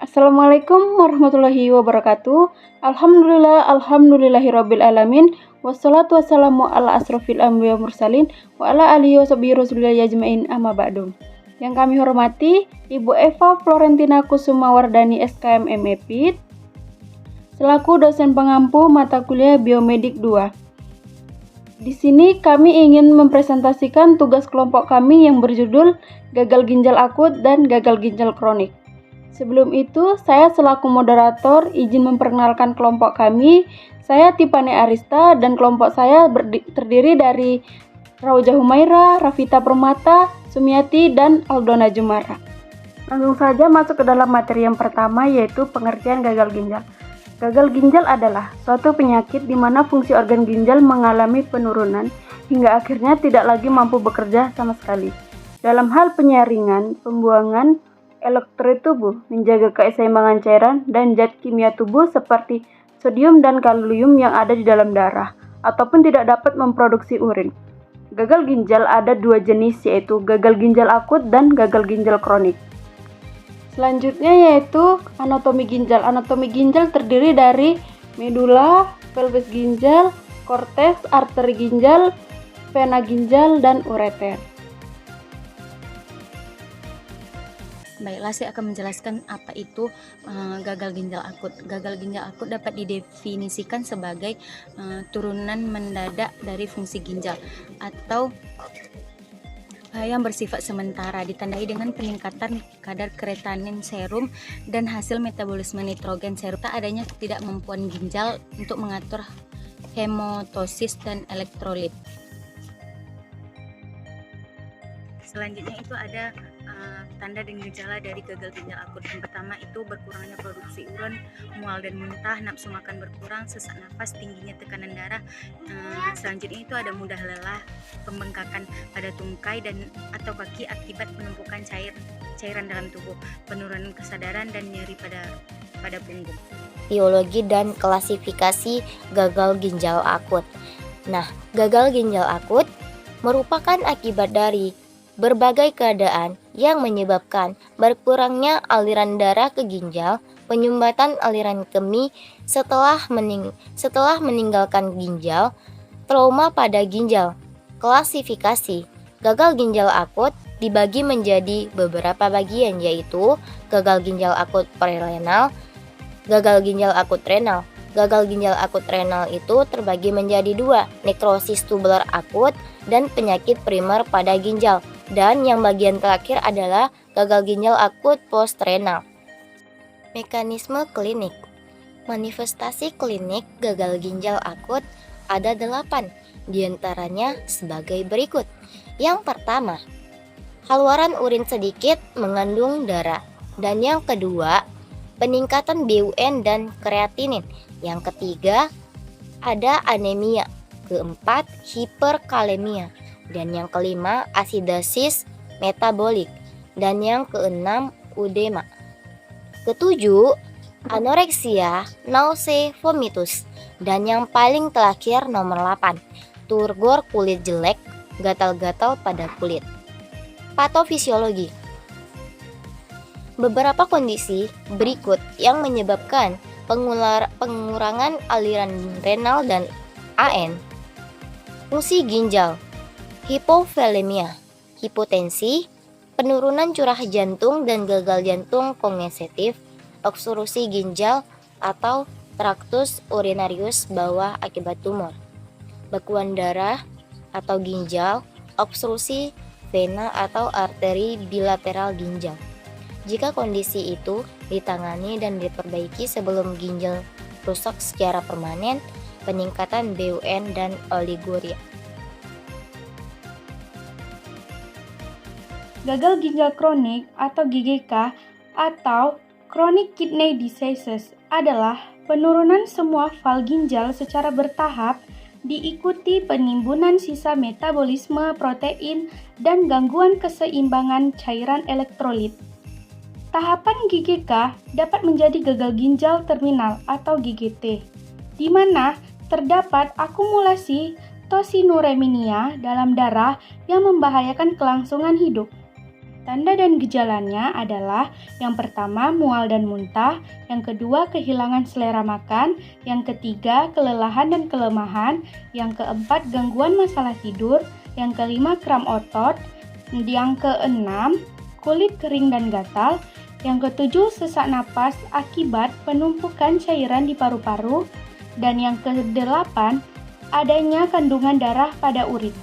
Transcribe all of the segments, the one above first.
Assalamualaikum warahmatullahi wabarakatuh. Alhamdulillahirabbil alamin. Wassalatu wassalamu ala asrofil anbiya mursalin wa ala alihi washabihi rasulillah ajmain amma ba'du. Yang kami hormati Ibu Eva Florentina Kusuma Wardani SKM MEPIT selaku dosen pengampu mata kuliah Biomedik 2. Di sini kami ingin mempresentasikan tugas kelompok kami yang berjudul gagal ginjal akut dan gagal ginjal kronik. Sebelum itu, saya selaku moderator izin memperkenalkan kelompok kami. Saya Tipane Arista dan kelompok saya terdiri dari Raujah Humaira, Rafita Permata, Sumiati, dan Aldona Jumara. Langsung saja masuk ke dalam materi yang pertama, yaitu pengertian gagal ginjal. Gagal ginjal adalah suatu penyakit di mana fungsi organ ginjal mengalami penurunan hingga akhirnya tidak lagi mampu bekerja sama sekali. Dalam hal penyaringan, pembuangan elektrolit tubuh, menjaga keseimbangan cairan dan zat kimia tubuh seperti sodium dan kalium yang ada di dalam darah, ataupun tidak dapat memproduksi urin. Gagal ginjal ada dua jenis, yaitu gagal ginjal akut dan gagal ginjal kronik. Selanjutnya yaitu anatomi ginjal. Anatomi ginjal terdiri dari medula, pelvis ginjal, korteks, arteri ginjal, vena ginjal, dan ureter. Baiklah, saya akan menjelaskan apa itu gagal ginjal akut. Gagal ginjal akut dapat didefinisikan sebagai turunan mendadak dari fungsi ginjal atau yang bersifat sementara, ditandai dengan peningkatan kadar kreatinin serum dan hasil metabolisme nitrogen serum, serta adanya ketidakmampuan ginjal untuk mengatur hematosis dan elektrolit. Selanjutnya itu ada tanda dan gejala dari gagal ginjal akut. Yang pertama itu berkurangnya produksi urin, mual dan muntah, nafsu makan berkurang, sesak nafas, tingginya tekanan darah. Selanjutnya itu ada mudah lelah, pembengkakan pada tungkai dan atau kaki akibat penumpukan cairan dalam tubuh, penurunan kesadaran dan nyeri pada punggung. Biologi dan klasifikasi gagal ginjal akut. Nah, gagal ginjal akut merupakan akibat dari berbagai keadaan yang menyebabkan berkurangnya aliran darah ke ginjal, penyumbatan aliran kemih setelah meninggalkan ginjal, trauma pada ginjal. Klasifikasi gagal ginjal akut dibagi menjadi beberapa bagian, yaitu gagal ginjal akut prerenal, gagal ginjal akut renal. Gagal ginjal akut renal itu terbagi menjadi dua, nekrosis tubular akut dan penyakit primer pada ginjal. Dan yang bagian terakhir adalah gagal ginjal akut postrenal. Mekanisme klinik. Manifestasi klinik gagal ginjal akut ada 8, diantaranya sebagai berikut. Yang pertama, haluan urin sedikit mengandung darah. Dan yang kedua, peningkatan BUN dan kreatinin. Yang ketiga, ada anemia. Keempat, hiperkalemia. Dan yang kelima, asidosis metabolik. Dan yang keenam, udema. Ketujuh, anoreksia, nausea, vomitus. Dan yang paling terakhir nomor 8, turgor kulit jelek, gatal-gatal pada kulit. Patofisiologi. Beberapa kondisi berikut yang menyebabkan pengurangan aliran renal dan AN. Fungsi ginjal, hipovolemia, hipotensi, penurunan curah jantung dan gagal jantung kongestif, obstruksi ginjal atau traktus urinarius bawah akibat tumor, bekuan darah atau ginjal, obstruksi vena atau arteri bilateral ginjal. Jika kondisi itu ditangani dan diperbaiki sebelum ginjal rusak secara permanen, peningkatan BUN dan oliguria. Gagal ginjal kronik atau GGK atau chronic kidney diseases adalah penurunan semua fal ginjal secara bertahap diikuti penimbunan sisa metabolisme protein dan gangguan keseimbangan cairan elektrolit. Tahapan GGK dapat menjadi gagal ginjal terminal atau GGT, di mana terdapat akumulasi tosinuremia dalam darah yang membahayakan kelangsungan hidup. Tanda dan gejalanya adalah yang pertama mual dan muntah, yang kedua kehilangan selera makan, yang ketiga kelelahan dan kelemahan, yang keempat gangguan masalah tidur, yang kelima kram otot, yang keenam kulit kering dan gatal, yang ketujuh sesak napas akibat penumpukan cairan di paru-paru, dan yang kedelapan adanya kandungan darah pada urin.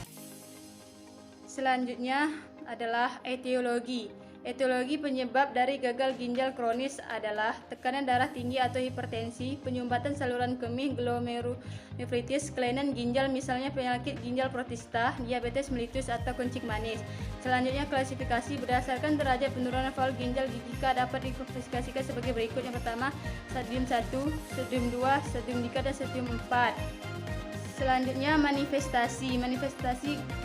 Selanjutnya adalah etiologi. Etiologi penyebab dari gagal ginjal kronis adalah tekanan darah tinggi atau hipertensi, penyumbatan saluran kemih, glomerulonefritis, kelainan ginjal misalnya penyakit ginjal protista, diabetes mellitus atau kencing manis. Selanjutnya klasifikasi berdasarkan derajat penurunan valve ginjal jika dapat diklasifikasikan sebagai berikut. Yang pertama, stadium 1, stadium 2, stadium 3 dan stadium 4. Selanjutnya manifestasi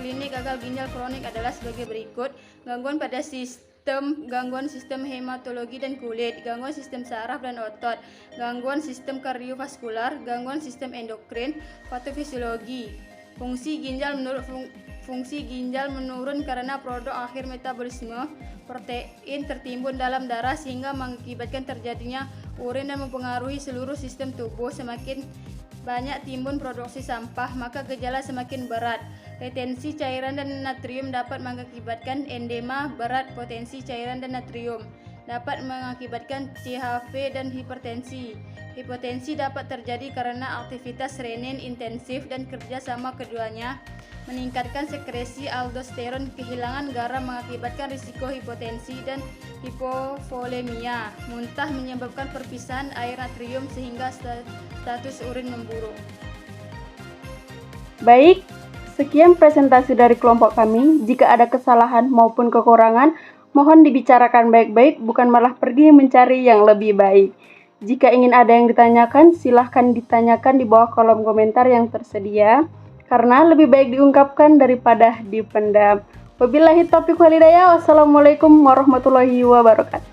klinik gagal ginjal kronik adalah sebagai berikut: gangguan pada gangguan sistem hematologi dan kulit, gangguan sistem saraf dan otot, gangguan sistem kardiovaskular, gangguan sistem endokrin, patofisiologi. Fungsi ginjal menurun karena produk akhir metabolisme protein tertimbun dalam darah sehingga mengakibatkan terjadinya urin dan mempengaruhi seluruh sistem tubuh. Semakin banyak timbun produksi sampah, maka gejala semakin berat. Retensi cairan dan natrium dapat mengakibatkan edema berat. Potensi cairan dan natrium dapat mengakibatkan CHV dan hipertensi. Hipotensi dapat terjadi karena aktivitas renin intensif dan kerjasama keduanya meningkatkan sekresi aldosteron. Kehilangan garam mengakibatkan risiko hipotensi dan hipovolemia. Muntah menyebabkan perpisahan air natrium sehingga status urin memburuk. Baik, sekian presentasi dari kelompok kami. Jika ada kesalahan maupun kekurangan, mohon dibicarakan baik-baik, bukan malah pergi mencari yang lebih baik. Jika ingin ada yang ditanyakan, silahkan ditanyakan di bawah kolom komentar yang tersedia, karena lebih baik diungkapkan daripada dipendam. Wabillahi taufiq wal hidayah. Wassalamualaikum warahmatullahi wabarakatuh.